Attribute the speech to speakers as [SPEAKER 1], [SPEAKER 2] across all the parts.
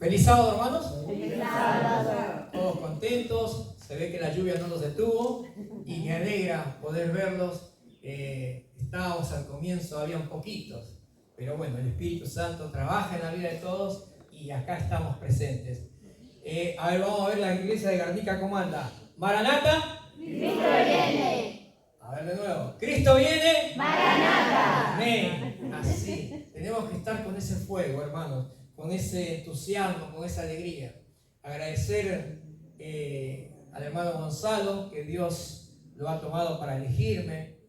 [SPEAKER 1] Feliz sábado, hermanos.
[SPEAKER 2] Feliz sábado.
[SPEAKER 1] Todos contentos. Se ve que la lluvia no los detuvo y me alegra poder verlos. Estábamos al comienzo, habían poquitos, pero bueno, el Espíritu Santo trabaja en la vida de todos y acá estamos presentes. A ver, vamos a ver la iglesia de Garnica cómo anda. Maranata.
[SPEAKER 2] Cristo viene.
[SPEAKER 1] A ver de nuevo. Cristo viene.
[SPEAKER 2] Maranata.
[SPEAKER 1] Amén. Así. Tenemos que estar con ese fuego, hermanos, con ese entusiasmo, con esa alegría. Agradecer al hermano Gonzalo, que Dios lo ha tomado para elegirme.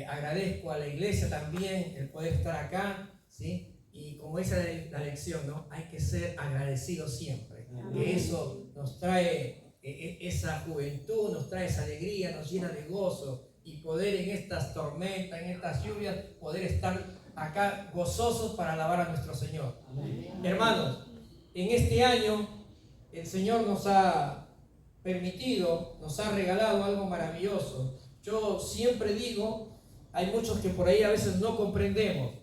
[SPEAKER 1] Agradezco a la iglesia también el poder estar acá, ¿sí? Y como dice la lección, ¿no? Hay que ser agradecidos siempre.
[SPEAKER 2] Amén.
[SPEAKER 1] Que eso nos trae esa juventud, nos trae esa alegría, nos llena de gozo. Y poder en estas tormentas, en estas lluvias, poder estar acá gozosos para alabar a nuestro Señor. Amén. Hermanos, en este año el Señor nos ha permitido, nos ha regalado algo maravilloso. Yo siempre digo, hay muchos que por ahí a veces no comprendemos,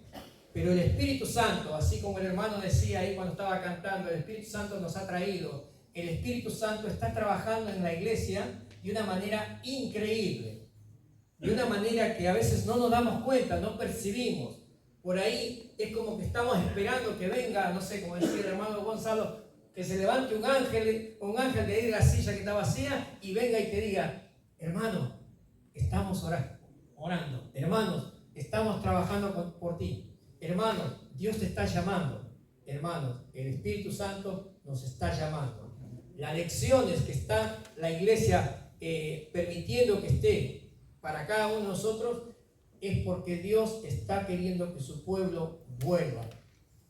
[SPEAKER 1] pero el Espíritu Santo, así como el hermano decía ahí cuando estaba cantando, el Espíritu Santo nos ha traído, el Espíritu Santo está trabajando en la iglesia de una manera increíble, de una manera que a veces no nos damos cuenta, no percibimos. Por ahí es como que estamos esperando que venga, no sé, como decía el hermano Gonzalo, que se levante un ángel de ahí de la silla que está vacía y venga y te diga, hermano, estamos orando, hermanos, estamos trabajando por ti, hermanos, Dios te está llamando, hermanos, el Espíritu Santo nos está llamando. Las lecciones que está la iglesia permitiendo que esté para cada uno de nosotros es porque Dios está queriendo que su pueblo vuelva.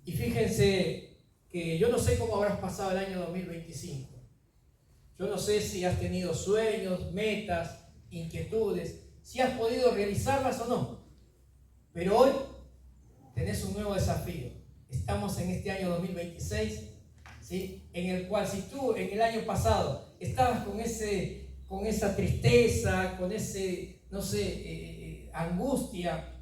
[SPEAKER 1] Y fíjense que yo no sé cómo habrás pasado el año 2025. Yo no sé si has tenido sueños, metas, inquietudes, si has podido realizarlas o no. Pero hoy tenés un nuevo desafío. Estamos en este año 2026, ¿sí? En el cual si tú en el año pasado estabas con esa tristeza, con ese, no sé, angustia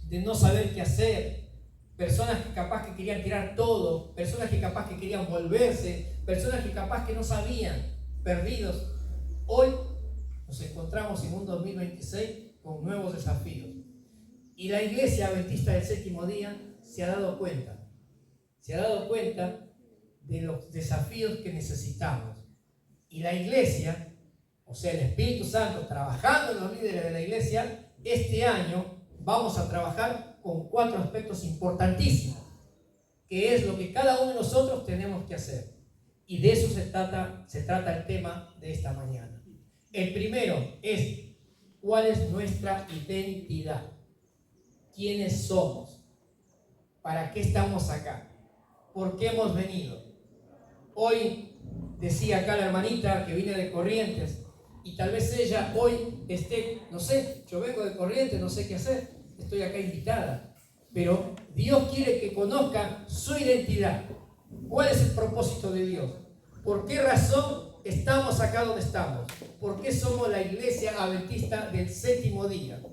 [SPEAKER 1] de no saber qué hacer, personas que capaz que querían tirar todo, personas que capaz que querían volverse, personas que capaz que no sabían, perdidos. Hoy nos encontramos en un 2026 con nuevos desafíos. Y la Iglesia Adventista del Séptimo Día se ha dado cuenta de los desafíos que necesitamos. Y la Iglesia, o sea, el Espíritu Santo trabajando en los líderes de la Iglesia, este año vamos a trabajar con 4 aspectos importantísimos, que es lo que cada uno de nosotros tenemos que hacer. Y de eso se trata el tema de esta mañana. El primero es, ¿cuál es nuestra identidad? ¿Quiénes somos? ¿Para qué estamos acá? ¿Por qué hemos venido? Hoy decía acá la hermanita que viene de Corrientes, y tal vez ella hoy esté, no sé, yo vengo de Corrientes, no sé qué hacer, estoy acá invitada. Pero Dios quiere que conozcan su identidad. ¿Cuál es el propósito de Dios? ¿Por qué razón estamos acá donde estamos? ¿Por qué somos la Iglesia Adventista del Séptimo Día?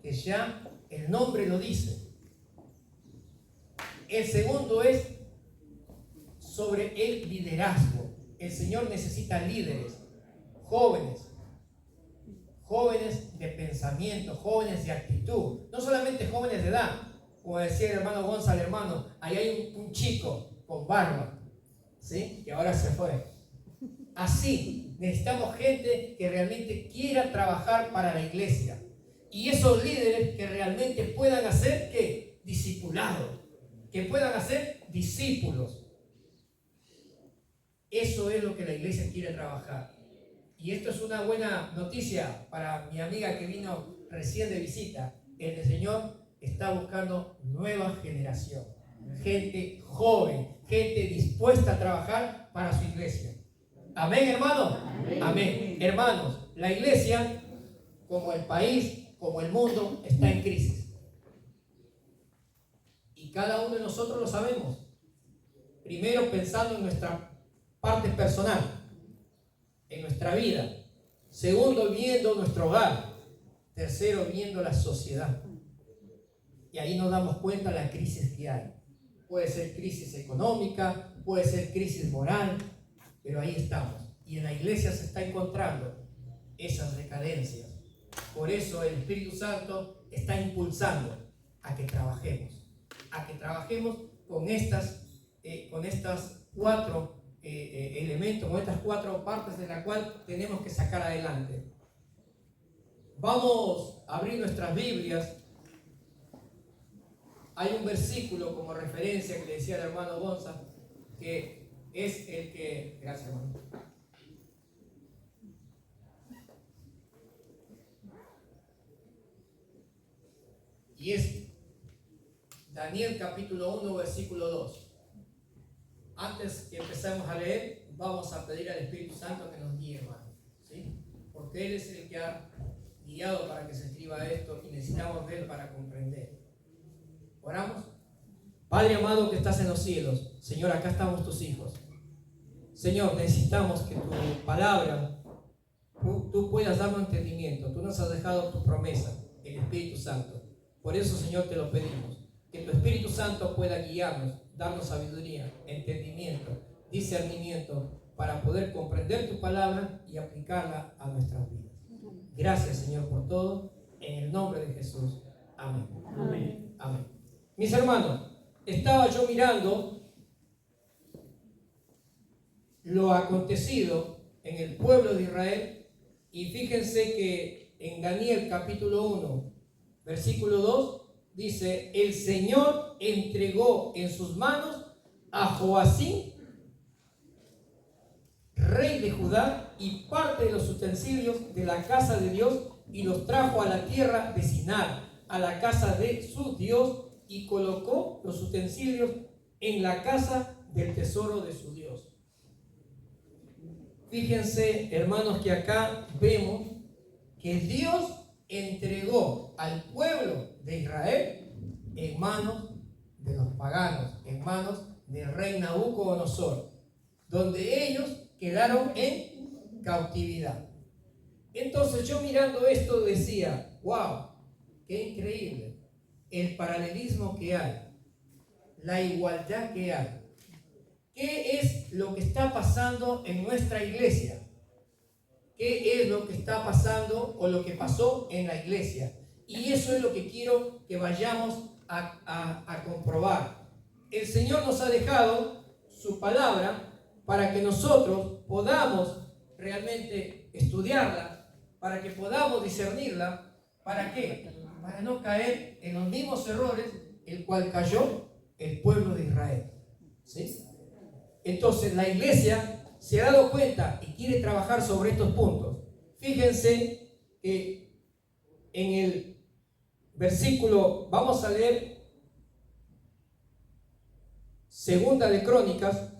[SPEAKER 1] Que ya el nombre lo dice. El segundo es sobre el liderazgo. El Señor necesita líderes, jóvenes de pensamiento, jóvenes de actitud, no solamente jóvenes de edad. Como decía el hermano Gonzalo, hermano, ahí hay un chico con barba, ¿sí? Que ahora se fue. Así, necesitamos gente que realmente quiera trabajar para la iglesia. Y esos líderes que realmente puedan hacer, ¿qué? Discipulados, que puedan hacer discípulos. Eso es lo que la iglesia quiere trabajar. Y esto es una buena noticia para mi amiga que vino recién de visita. El Señor está buscando nueva generación, gente joven, gente dispuesta a trabajar para su iglesia. Amén, hermanos. Amén. Amén. Hermanos, la iglesia, como el país, como el mundo, está en crisis. Y cada uno de nosotros lo sabemos. Primero pensando en nuestra parte personal, en nuestra vida. Segundo, viendo nuestro hogar. Tercero, viendo la sociedad. Y ahí nos damos cuenta de la crisis que hay. Puede ser crisis económica, puede ser crisis moral, pero ahí estamos. Y en la iglesia se está encontrando esas decadencias. Por eso el Espíritu Santo está impulsando a que trabajemos con estas cuatro elementos, con estas cuatro partes de la cual tenemos que sacar adelante. Vamos a abrir nuestras Biblias. Hay un versículo como referencia que le decía el hermano Gonza, que es el que... Gracias, hermano. Y es Daniel capítulo 1, versículo 2. Antes que empecemos a leer, vamos a pedir al Espíritu Santo que nos guíe, hermano, ¿sí? Porque Él es el que ha guiado para que se escriba esto y necesitamos ver para comprender. ¿Oramos? Padre amado que estás en los cielos, Señor, acá estamos tus hijos. Señor, necesitamos que tu palabra, tú puedas darnos entendimiento. Tú nos has dejado tu promesa, el Espíritu Santo. Por eso, Señor, te lo pedimos. Que tu Espíritu Santo pueda guiarnos, darnos sabiduría, entendimiento, discernimiento, para poder comprender tu palabra y aplicarla a nuestras vidas. Gracias, Señor, por todo. En el nombre de Jesús. Amén.
[SPEAKER 2] Amén.
[SPEAKER 1] Amén. Mis hermanos, estaba yo mirando lo acontecido en el pueblo de Israel y fíjense que en Daniel capítulo 1, versículo 2, dice: el Señor entregó en sus manos a Joacim, rey de Judá, y parte de los utensilios de la casa de Dios, y los trajo a la tierra de Sinar, a la casa de su Dios, y colocó los utensilios en la casa del tesoro de su Dios. Fíjense, hermanos, que acá vemos que Dios entregó al pueblo de Israel en manos de los paganos, en manos del rey Nabucodonosor, donde ellos quedaron en cautividad. Entonces yo mirando esto decía: wow, qué increíble el paralelismo que hay, la igualdad que hay. ¿Qué es lo que está pasando en nuestra iglesia? ¿Qué es lo que está pasando o lo que pasó en la iglesia? Y eso es lo que quiero que vayamos a comprobar. El Señor nos ha dejado su palabra para que nosotros podamos realmente estudiarla, para que podamos discernirla. ¿Para qué? Para no caer en los mismos errores el cual cayó el pueblo de Israel. ¿Sí? Entonces la iglesia se ha dado cuenta y quiere trabajar sobre estos puntos. Fíjense que en el versículo, vamos a leer Segunda de Crónicas,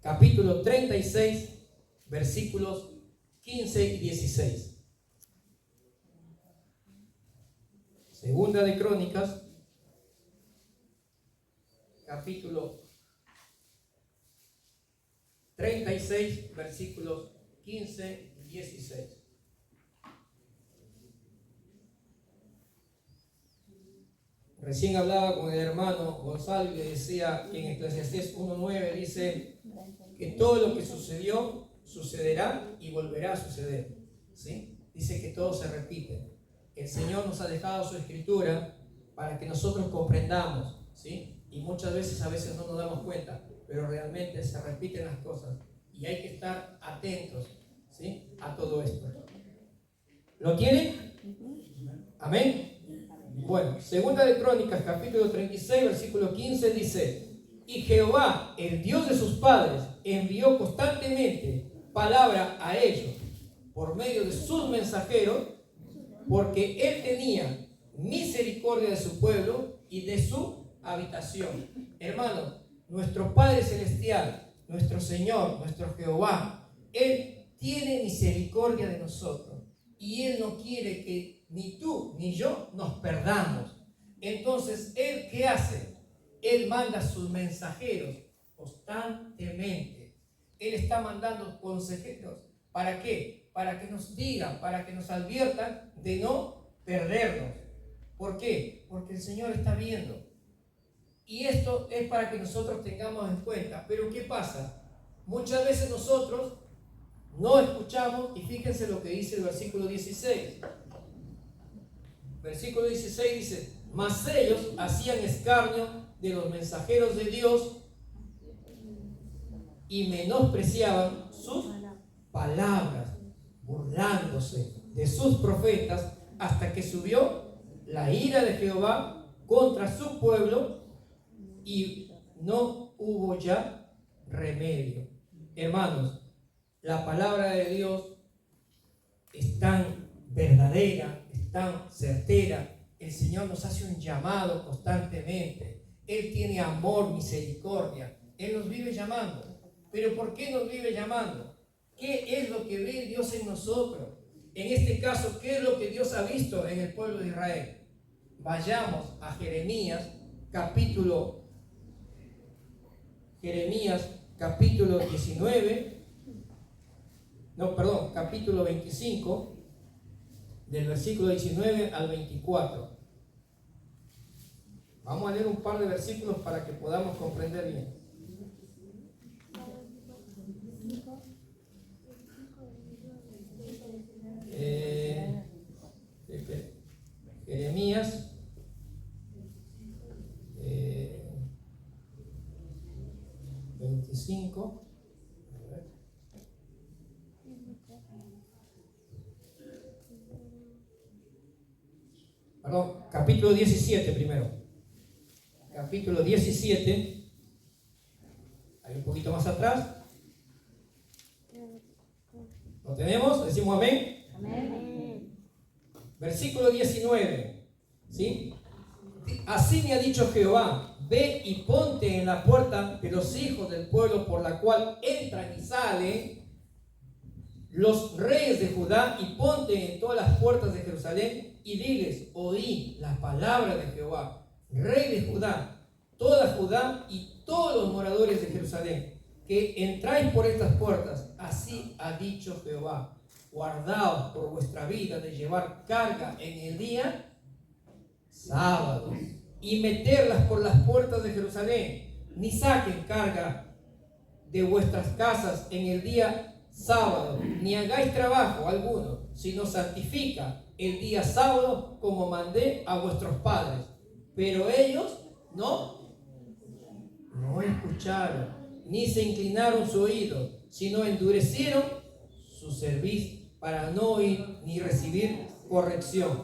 [SPEAKER 1] capítulo 36, versículos 15 y 16. Segunda de Crónicas, capítulo 36, versículos 15 y 16. Recién hablaba con el hermano Gonzalo y le decía que en Eclesiastés 1:9 dice que todo lo que sucedió, sucederá y volverá a suceder. ¿Sí? Dice que todo se repite. El Señor nos ha dejado su escritura para que nosotros comprendamos, ¿sí? Y muchas veces, a veces no nos damos cuenta, pero realmente se repiten las cosas y hay que estar atentos, ¿sí? A todo esto. ¿Lo tienen? Amén. Bueno, Segunda de Crónicas, capítulo 36, versículo 15 dice: y Jehová, el Dios de sus padres, envió constantemente palabra a ellos por medio de sus mensajeros, porque él tenía misericordia de su pueblo y de su habitación. Hermano, nuestro Padre Celestial, nuestro Señor, nuestro Jehová, Él tiene misericordia de nosotros y Él no quiere que ni tú ni yo nos perdamos. Entonces, ¿Él qué hace? Él manda sus mensajeros constantemente. Él está mandando consejeros. ¿Para qué? Para que nos digan, para que nos adviertan de no perdernos. ¿Por qué? Porque el Señor está viendo. Y esto es para que nosotros tengamos en cuenta. Pero ¿qué pasa? Muchas veces nosotros no escuchamos, y fíjense lo que dice el versículo 16. Versículo 16 dice: mas ellos hacían escarnio de los mensajeros de Dios y menospreciaban sus palabras, burlándose de sus profetas, hasta que subió la ira de Jehová contra su pueblo y no hubo ya remedio. Hermanos, la palabra de Dios es tan verdadera, es tan certera. El Señor nos hace un llamado constantemente. Él tiene amor, misericordia. Él nos vive llamando. Pero ¿por qué nos vive llamando? ¿Qué es lo que ve Dios en nosotros? En este caso, ¿qué es lo que Dios ha visto en el pueblo de Israel? Vayamos a Jeremías capítulo 19, capítulo 25, del versículo 19 al 24. Vamos a leer un par de versículos para que podamos comprender bien. Jeremías 25. Perdón, capítulo 17 primero. Capítulo 17. Hay un poquito más atrás. ¿Lo tenemos? Decimos amén.
[SPEAKER 2] Amén.
[SPEAKER 1] Versículo 19. ¿Sí? Así me ha dicho Jehová: ve y ponte en la puerta de los hijos del pueblo, por la cual entran y salen los reyes de Judá, y ponte en todas las puertas de Jerusalén y diles: oí la palabra de Jehová, rey de Judá, toda Judá y todos los moradores de Jerusalén, que entráis por estas puertas. Así ha dicho Jehová: guardaos por vuestra vida de llevar carga en el día sábado y meterlas por las puertas de Jerusalén, ni saquen carga de vuestras casas en el día sábado, ni hagáis trabajo alguno, sino santifica el día sábado, como mandé a vuestros padres. Pero ellos no escucharon, ni se inclinaron su oído, sino endurecieron su cerviz para no oír ni recibir corrección.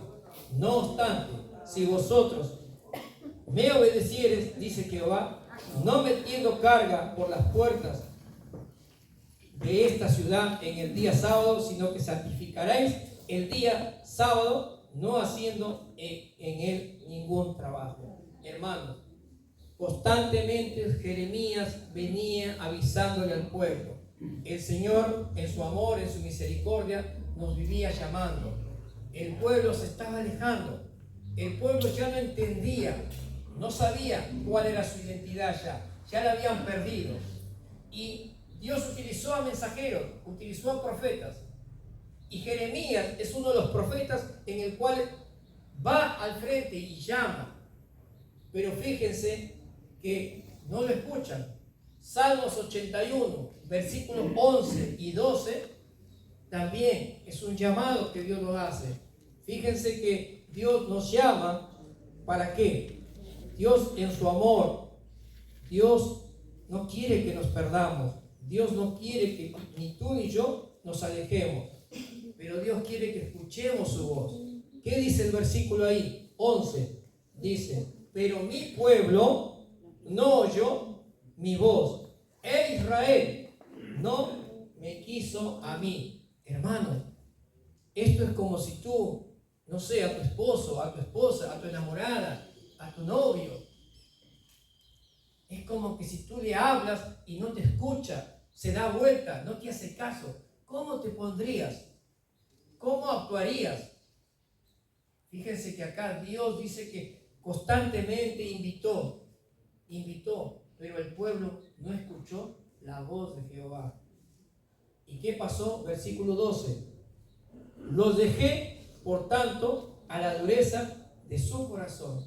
[SPEAKER 1] No obstante, si vosotros me obedecieres, dice Jehová, no metiendo carga por las puertas de esta ciudad en el día sábado, sino que santificaréis el día sábado, no haciendo en él ningún trabajo. Hermanos, constantemente Jeremías venía avisándole al pueblo. El Señor, en su amor, en su misericordia, nos vivía llamando. El pueblo se estaba alejando. El pueblo ya no entendía, no sabía cuál era su identidad ya la habían perdido. Y Dios utilizó a mensajeros, utilizó a profetas. Y Jeremías es uno de los profetas en el cual va al frente y llama. Pero fíjense que no lo escuchan. Salmos 81, versículos 11 y 12, también es un llamado que Dios nos hace. Fíjense que Dios nos llama, ¿para qué? Dios en su amor, Dios no quiere que nos perdamos. Dios no quiere que ni tú ni yo nos alejemos. Pero Dios quiere que escuchemos su voz. ¿Qué dice el versículo ahí? 11. Dice: pero mi pueblo no oyó mi voz. Israel no me quiso a mí. Hermano, esto es como si tú, no sé, a tu esposo, a tu esposa, a tu enamorada, a tu novio. Es como que si tú le hablas y no te escucha, se da vuelta, no te hace caso. ¿Cómo te pondrías? ¿Cómo actuarías? Fíjense que acá Dios dice que constantemente invitó, pero el pueblo no escuchó la voz de Jehová. ¿Y qué pasó? Versículo 12. Los dejé, por tanto, a la dureza de su corazón.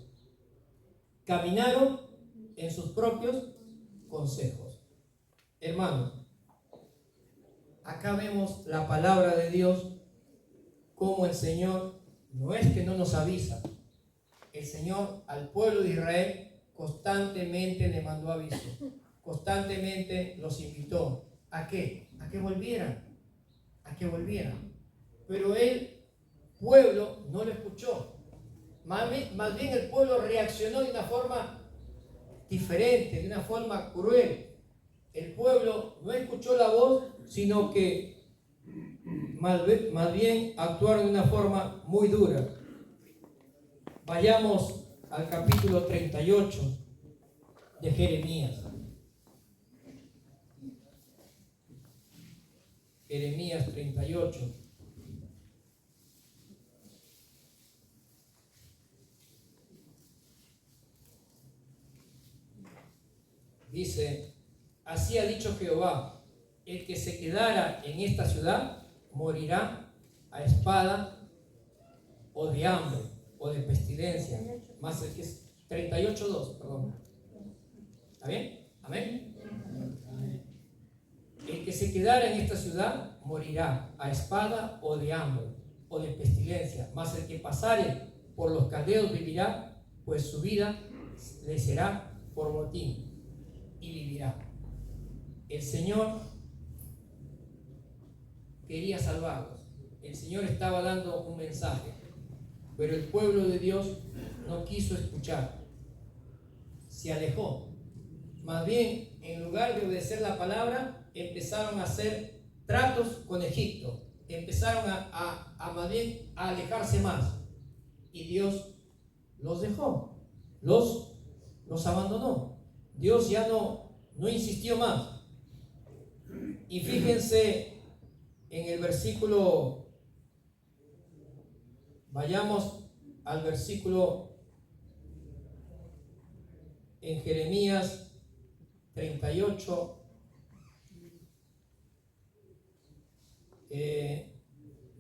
[SPEAKER 1] Caminaron en sus propios consejos. Hermanos, acá vemos la palabra de Dios, como el Señor no es que no nos avisa. El Señor al pueblo de Israel constantemente le mandó aviso, constantemente los invitó. ¿A qué? A que volvieran, a que volvieran. Pero el pueblo no lo escuchó. Más bien el pueblo reaccionó de una forma diferente, de una forma cruel. El pueblo no escuchó la voz, sino que más bien actuaron de una forma muy dura. Vayamos al capítulo 38 de Jeremías. Jeremías 38. Dice: así ha dicho Jehová, el que se quedara en esta ciudad morirá a espada o de hambre o de pestilencia. Más el que es 38:2, perdón. ¿Está bien? Amén. El que se quedara en esta ciudad morirá a espada o de hambre o de pestilencia. Mas el que pasare por los caldeos vivirá, pues su vida le será por botín y vivirá. El Señor quería salvarlos. El Señor estaba dando un mensaje, pero el pueblo de Dios no quiso escuchar. Se alejó. Más bien, en lugar de obedecer la palabra, empezaron a hacer tratos con Egipto. Empezaron más bien a alejarse más. Y Dios los dejó. Los abandonó. Dios ya no insistió más. Y fíjense en el versículo, vayamos al versículo en Jeremías 38,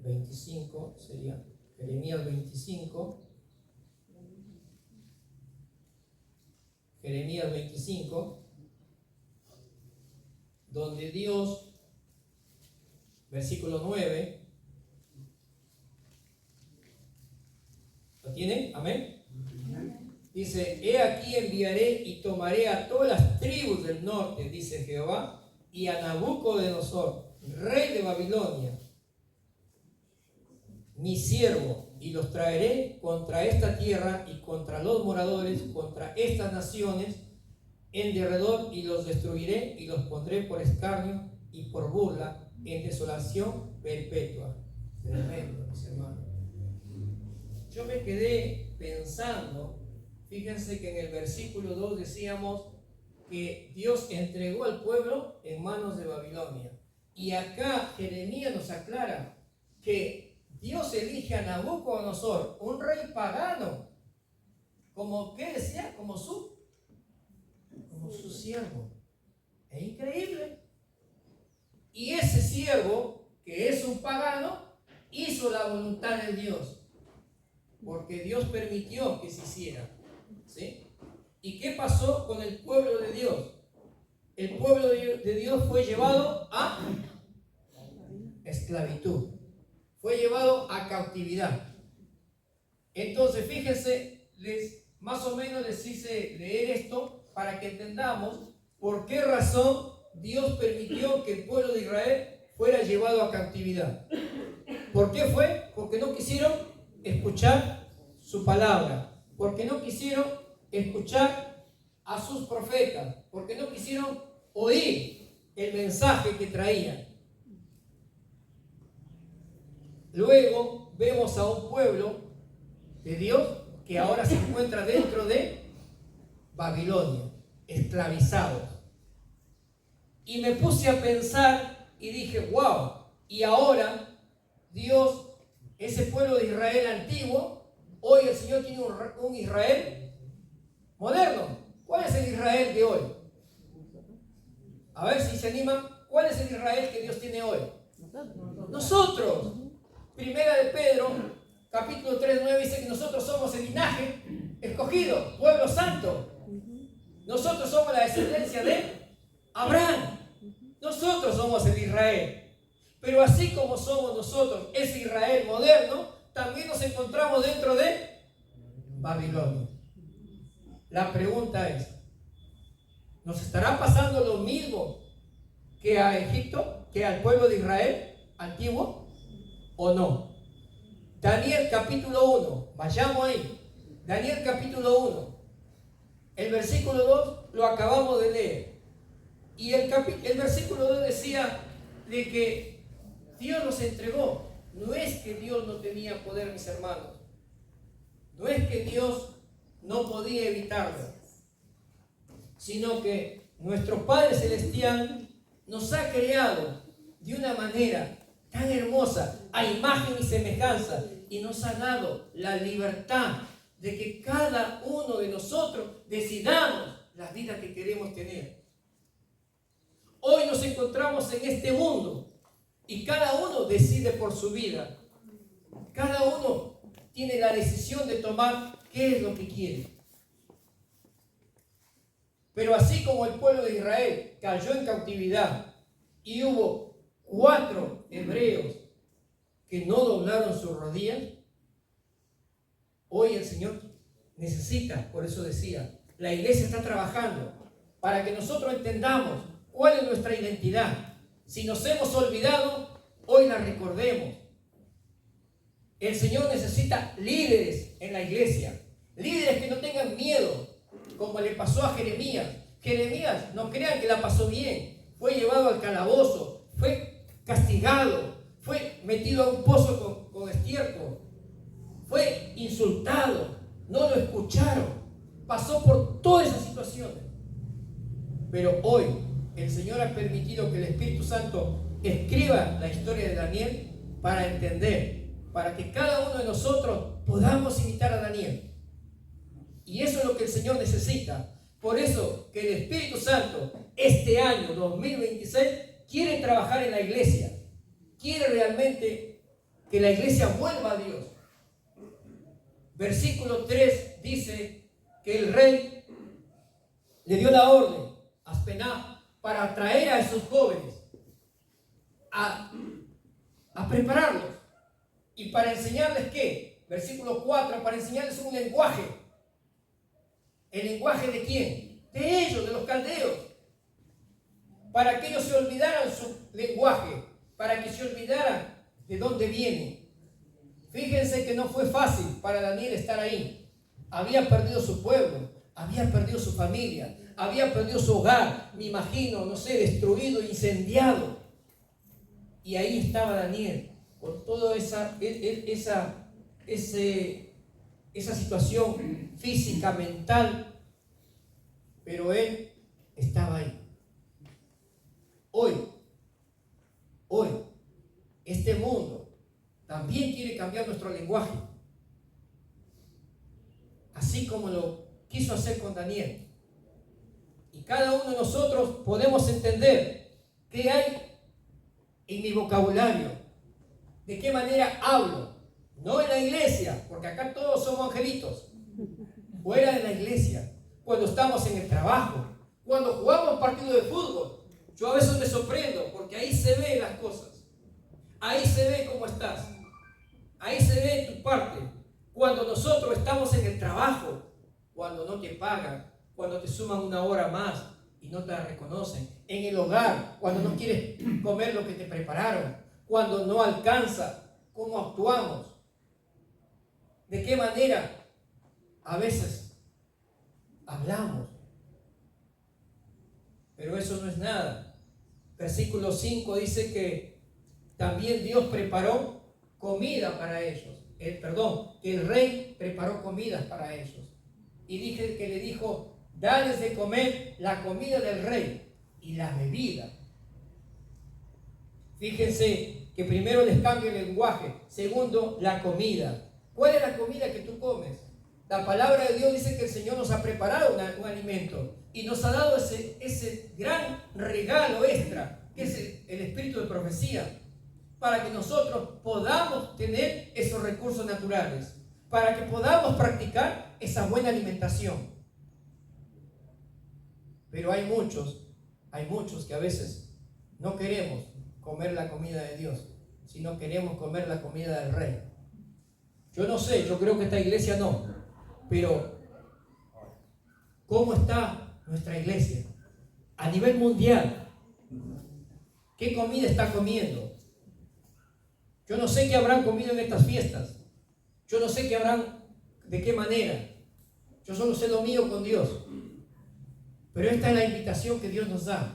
[SPEAKER 1] 25 sería, Jeremías 25, Jeremías 25, donde Dios, versículo 9, ¿lo tienen? Amén. Dice: he aquí enviaré y tomaré a todas las tribus del norte, dice Jehová, y a Nabucodonosor, rey de Babilonia, mi siervo, y los traeré contra esta tierra y contra los moradores, contra estas naciones en derredor, y los destruiré y los pondré por escarnio y por burla en desolación perpetua. Tremendo, mis hermanos. Yo me quedé pensando, fíjense que en el versículo 2 decíamos que Dios entregó al pueblo en manos de Babilonia. Y acá Jeremías nos aclara que Dios elige a Nabucodonosor, un rey pagano, como, ¿qué decía? Como su siervo. Es increíble. Y ese siervo, que es un pagano, hizo la voluntad de Dios, porque Dios permitió que se hiciera. ¿Sí? ¿Y qué pasó con el pueblo de Dios? El pueblo de Dios fue llevado a esclavitud, fue llevado a cautividad. Entonces, fíjense, más o menos les hice leer esto para que entendamos por qué razón Dios permitió que el pueblo de Israel fuera llevado a cautividad. ¿Por qué fue? Porque no quisieron escuchar su palabra, porque no quisieron escuchar a sus profetas, porque no quisieron oír el mensaje que traían. Luego vemos a un pueblo de Dios que ahora se encuentra dentro de Babilonia, esclavizados. Y me puse a pensar y dije, wow, y ahora Dios, ese pueblo de Israel antiguo, hoy el Señor tiene un Israel moderno. ¿Cuál es el Israel de hoy? A ver si se animan. ¿Cuál es el Israel que Dios tiene hoy? Nosotros. Primera de Pedro, capítulo 3:9 dice que nosotros somos el linaje escogido, pueblo santo. Nosotros somos la descendencia de Abraham. Nosotros somos el Israel. Pero así como somos nosotros, ese Israel moderno, también nos encontramos dentro de Babilonia. La pregunta es, ¿nos estará pasando lo mismo que a Egipto, que al pueblo de Israel antiguo, o no? Daniel capítulo 1, vayamos ahí. Daniel capítulo 1, el versículo 2 lo acabamos de leer. Y el versículo 2 decía de que Dios nos entregó. No es que Dios no tenía poder, mis hermanos. No es que Dios no podía evitarlo, sino que nuestro Padre Celestial nos ha creado de una manera tan hermosa, a imagen y semejanza, y nos ha dado la libertad de que cada uno de nosotros decidamos la vida que queremos tener. Hoy nos encontramos en este mundo y cada uno decide por su vida. Cada uno tiene la decisión de tomar qué es lo que quiere. Pero así como el pueblo de Israel cayó en cautividad y hubo 4 hebreos que no doblaron sus rodillas, hoy el Señor necesita, por eso decía, la iglesia está trabajando para que nosotros entendamos cuál es nuestra identidad. Si nos hemos olvidado, hoy la recordemos. El Señor necesita líderes en la iglesia, líderes que no tengan miedo, como le pasó a Jeremías. Jeremías, no crean que la pasó bien, fue llevado al calabozo, fue castigado, fue metido a un pozo con estiércol, fue insultado, no lo escucharon, pasó por todas esas situaciones. Pero hoy el Señor ha permitido que el Espíritu Santo escriba la historia de Daniel para entender, para que cada uno de nosotros podamos imitar a Daniel. Y eso es lo que el Señor necesita. Por eso que el Espíritu Santo este año 2026 quiere trabajar en la iglesia, quiere realmente que la iglesia vuelva a Dios. Versículo 3 dice que el rey le dio la orden a Aspenaz para atraer a esos jóvenes, a prepararlos y para enseñarles ¿qué? Versículo 4, para enseñarles un lenguaje. ¿El lenguaje de quién? De ellos, de los caldeos. Para que ellos se olvidaran su lenguaje, para que se olvidaran de dónde viene. Fíjense que no fue fácil para Daniel estar ahí. Había perdido su pueblo, había perdido su familia, había perdido su hogar, me imagino, no sé, destruido, incendiado. Y ahí estaba Daniel, con toda esa situación física, mental, pero él estaba ahí. Hoy, este mundo también quiere cambiar nuestro lenguaje, así como lo quiso hacer con Daniel. Y cada uno de nosotros podemos entender qué hay en mi vocabulario, de qué manera hablo, no en la iglesia, porque acá todos somos angelitos, fuera de la iglesia, cuando estamos en el trabajo, cuando jugamos partido de fútbol. Yo a veces me sorprendo porque ahí se ven las cosas, ahí se ve cómo estás, ahí se ve tu parte. Cuando nosotros estamos en el trabajo, cuando no te pagan, cuando te suman 1 hora más y no te la reconocen, en el hogar, cuando no quieres comer lo que te prepararon, cuando no alcanza, ¿cómo actuamos? ¿De qué manera a veces hablamos? Pero eso no es nada. Versículo 5 dice que también Dios preparó comida para ellos. Que el rey preparó comidas para ellos. Y dije que le dijo, dales de comer la comida del rey y la bebida. Fíjense que primero les cambio el lenguaje. Segundo, la comida. ¿Cuál es la comida que tú comes? La palabra de Dios dice que el Señor nos ha preparado un alimento y nos ha dado ese gran regalo extra, que es el espíritu de profecía, para que nosotros podamos tener esos recursos naturales, para que podamos practicar esa buena alimentación. Pero hay muchos que a veces no queremos comer la comida de Dios, sino queremos comer la comida del rey. Yo no sé, yo creo que esta iglesia no, pero ¿cómo está nuestra iglesia a nivel mundial? ¿Qué comida está comiendo? Yo no sé qué habrán comido en estas fiestas. Yo no sé qué habrán, de qué manera. Yo solo sé lo mío con Dios. Pero esta es la invitación que Dios nos da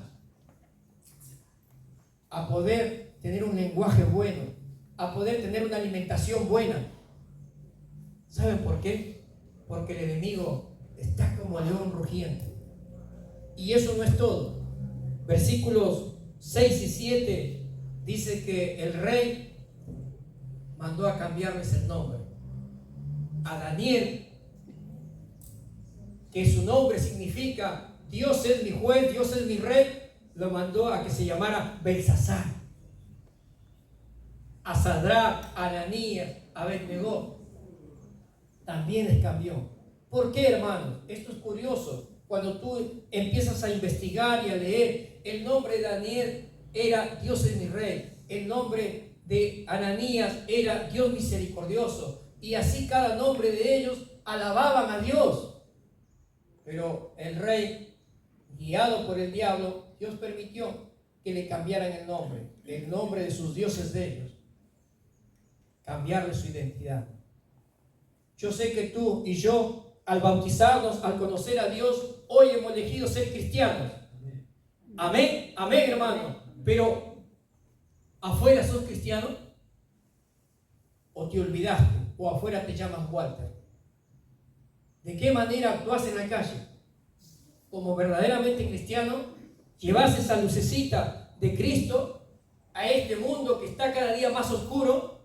[SPEAKER 1] a poder tener un lenguaje bueno, a poder tener una alimentación buena. ¿Saben por qué? Porque el enemigo está como león rugiente. Y eso no es todo. Versículos 6 y 7 dice que el rey mandó a cambiarles el nombre. A Daniel, que su nombre significa Dios es mi juez, Dios es mi rey, lo mandó a que se llamara Belsasar. A Sadrach, a Ananías, a Abed-Nego también les cambió. ¿Por qué, hermanos? Esto es curioso. Cuando tú empiezas a investigar y a leer, el nombre de Daniel era Dios es mi rey, el nombre de Ananías era Dios misericordioso, y así cada nombre de ellos alababan a Dios. Pero el rey, guiado por el diablo, Dios permitió que le cambiaran el nombre de sus dioses de ellos, cambiarle su identidad. Yo sé que tú y yo, al bautizarnos, al conocer a Dios, hoy hemos elegido ser cristianos. Amén, amén, hermano. Pero ¿afuera sos cristiano? ¿O te olvidaste? ¿O afuera te llamas Walter? ¿De qué manera actúas en la calle? Como verdaderamente cristiano, llevas esa lucecita de Cristo a este mundo que está cada día más oscuro,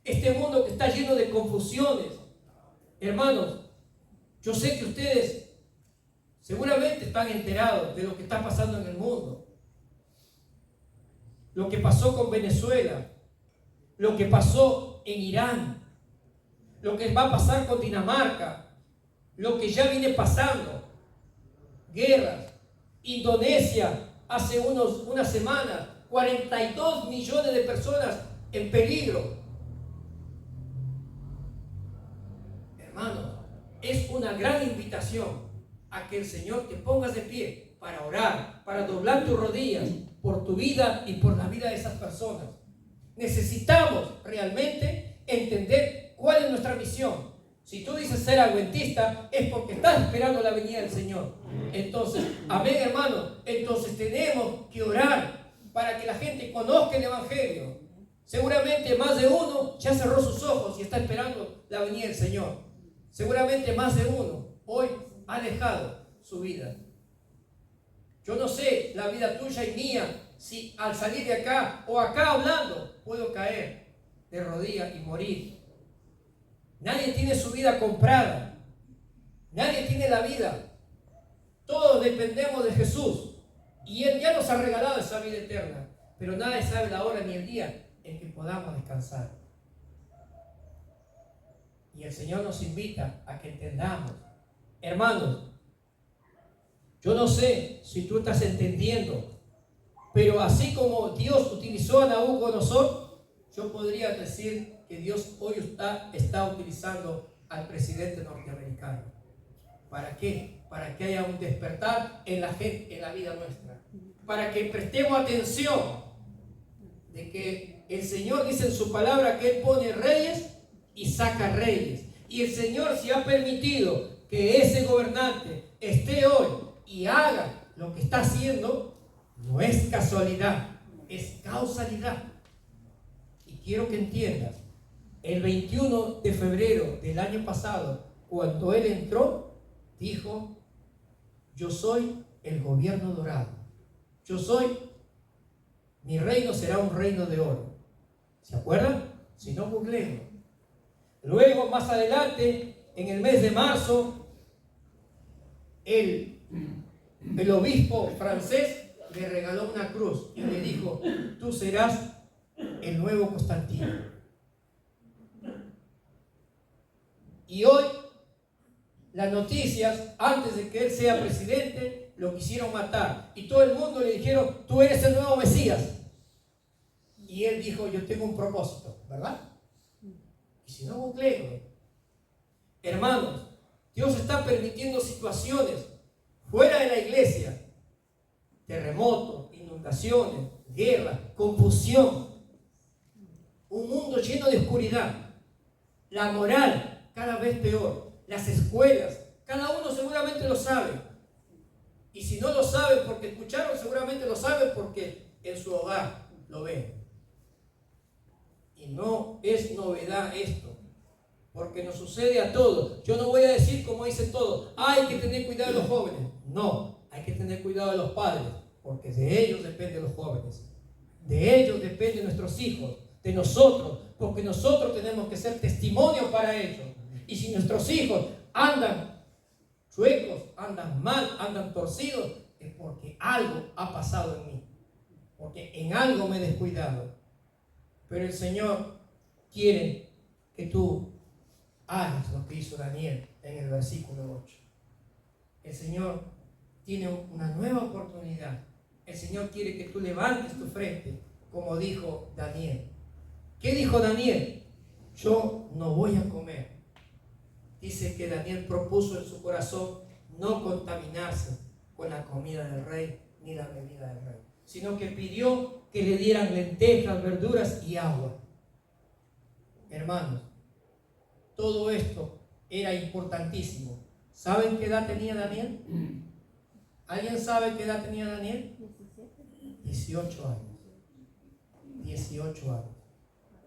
[SPEAKER 1] este mundo que está lleno de confusiones. Hermanos, yo sé que ustedes seguramente están enterados de lo que está pasando en el mundo. Lo que pasó con Venezuela, lo que pasó en Irán, lo que va a pasar con Dinamarca, lo que ya viene pasando, guerras. Indonesia, hace unas semanas, 42 millones de personas en peligro. Hermanos, es una gran invitación a que el Señor te pongas de pie para orar, para doblar tus rodillas por tu vida y por la vida de esas personas. Necesitamos realmente entender cuál es nuestra misión. Si tú dices ser adventista, es porque estás esperando la venida del Señor. Entonces, amén, hermano. Entonces tenemos que orar para que la gente conozca el Evangelio. Seguramente más de uno ya cerró sus ojos y está esperando la venida del Señor. Seguramente más de uno hoy ha dejado su vida. Yo no sé la vida tuya y mía, si al salir de acá o acá hablando puedo caer de rodillas y morir. Nadie tiene su vida comprada. Nadie tiene la vida. Todos dependemos de Jesús. Y Él ya nos ha regalado esa vida eterna. Pero nadie sabe la hora ni el día en que podamos descansar. Y el Señor nos invita a que entendamos. Hermanos, yo no sé si tú estás entendiendo, pero así como Dios utilizó a Nabucodonosor, yo podría decir que Dios hoy está utilizando al presidente norteamericano. ¿Para qué? Para que haya un despertar en la gente, en la vida nuestra. Para que prestemos atención de que el Señor dice en su palabra que Él pone reyes y saca reyes. Y el Señor, si ha permitido que ese gobernante esté hoy y haga lo que está haciendo, no es casualidad, es causalidad. Y quiero que entiendas, el 21 de febrero del año pasado, cuando él entró, dijo: yo soy el gobierno dorado. Mi reino será un reino de oro. ¿Se acuerdan? Si no, googleenlo. Luego, más adelante, en el mes de marzo, el obispo francés le regaló una cruz y le dijo: tú serás el nuevo Constantino. Y hoy las noticias, antes de que él sea presidente, lo quisieron matar. Y todo el mundo le dijeron, tú eres el nuevo Mesías. Y él dijo, yo tengo un propósito, ¿verdad? Y si no, googleelo. Hermanos, Dios está permitiendo situaciones fuera de la iglesia. Terremotos, inundaciones, guerra, confusión. Un mundo lleno de oscuridad. La moral cada vez peor. Las escuelas, cada uno seguramente lo sabe. Y si no lo sabe porque escucharon, seguramente lo sabe porque en su hogar lo ven. Y no es novedad esto, porque nos sucede a todos. Yo no voy a decir como dicen todos, hay que tener cuidado de los jóvenes. No, hay que tener cuidado de los padres, porque de ellos dependen los jóvenes. De ellos dependen nuestros hijos, de nosotros, porque nosotros tenemos que ser testimonio para ellos. Y si nuestros hijos andan chuecos, andan mal, andan torcidos, es porque algo ha pasado en mí, porque en algo me he descuidado. Pero el Señor quiere que tú hagas lo que hizo Daniel en el versículo 8. El Señor tiene una nueva oportunidad. El Señor quiere que tú levantes tu frente, como dijo Daniel. ¿Qué dijo Daniel? Yo no voy a comer. Dice que Daniel propuso en su corazón no contaminarse con la comida del rey ni la bebida del rey, sino que pidió que le dieran lentejas, verduras y agua. Hermanos, todo esto era importantísimo. ¿Saben qué edad tenía Daniel? ¿Alguien sabe qué edad tenía Daniel? 18 años. 18 años.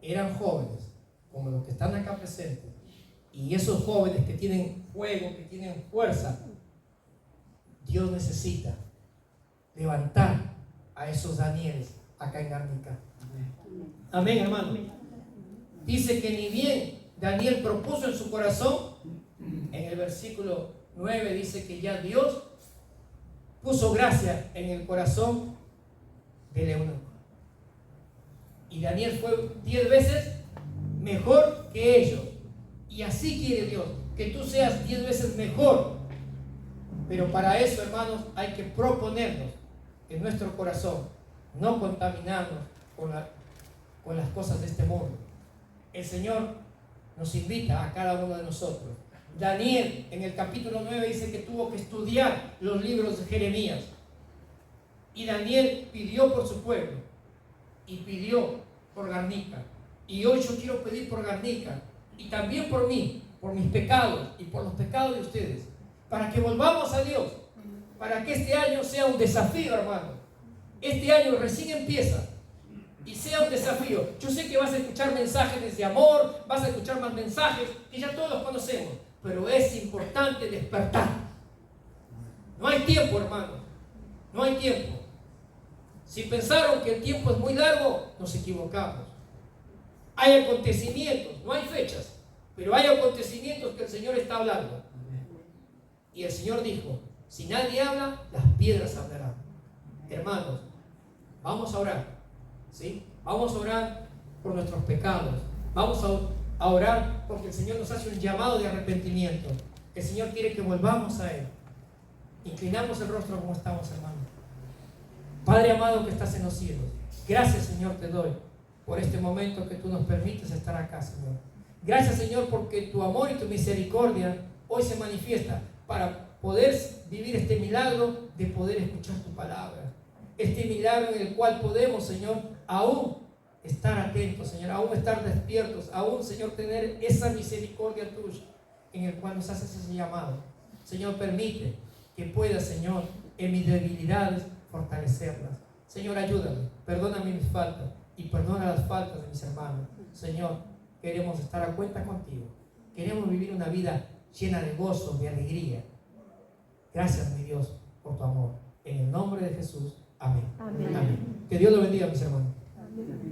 [SPEAKER 1] Eran jóvenes, como los que están acá presentes. Y esos jóvenes que tienen fuego, que tienen fuerza, Dios necesita levantar a esos Danieles acá en Garnica. Amén, hermano. Dice que ni bien Daniel propuso en su corazón, en el versículo 9 dice que ya Dios puso gracia en el corazón del eunuco. Y Daniel fue 10 veces mejor que ellos. Y así quiere Dios, que tú seas 10 veces mejor. Pero para eso, hermanos, hay que proponernos en nuestro corazón no contaminarnos con las cosas de este mundo. El Señor nos invita a cada uno de nosotros. Daniel en el capítulo 9 dice que tuvo que estudiar los libros de Jeremías. Y Daniel pidió por su pueblo y pidió por Garnica. Y hoy yo quiero pedir por Garnica y también por mí, por mis pecados y por los pecados de ustedes, para que volvamos a Dios, para que este año sea un desafío, hermano. Este año recién empieza y sea un desafío. Yo sé que vas a escuchar mensajes de amor, vas a escuchar más mensajes que ya todos los conocemos, pero es importante despertar. No hay tiempo, hermano, no hay tiempo. Si pensaron que el tiempo es muy largo, nos equivocamos. Hay acontecimientos, no hay fechas, pero hay acontecimientos que el Señor está hablando. Y el Señor dijo, si nadie habla, las piedras hablarán. Hermanos, vamos a orar, ¿sí? Vamos a orar por nuestros pecados. Vamos a orar porque el Señor nos hace un llamado de arrepentimiento. El Señor quiere que volvamos a Él. Inclinamos el rostro como estamos, hermanos. Padre amado que estás en los cielos, gracias, Señor, te doy por este momento que tú nos permites estar acá, Señor. Gracias, Señor, porque tu amor y tu misericordia hoy se manifiesta para poder vivir este milagro de poder escuchar tu palabra. Este milagro en el cual podemos, Señor, aún estar atentos, Señor, aún estar despiertos, aún, Señor, tener esa misericordia tuya en el cual nos haces ese llamado. Señor, permite que pueda, Señor, en mis debilidades fortalecerlas. Señor, ayúdame, perdóname mis faltas y perdona las faltas de mis hermanos. Señor, queremos estar a cuenta contigo. Queremos vivir una vida llena de gozo, de alegría. Gracias, mi Dios, por tu amor. En el nombre de Jesús. Amén. Amén. Amén. Que Dios lo bendiga, mis hermanos. Amén.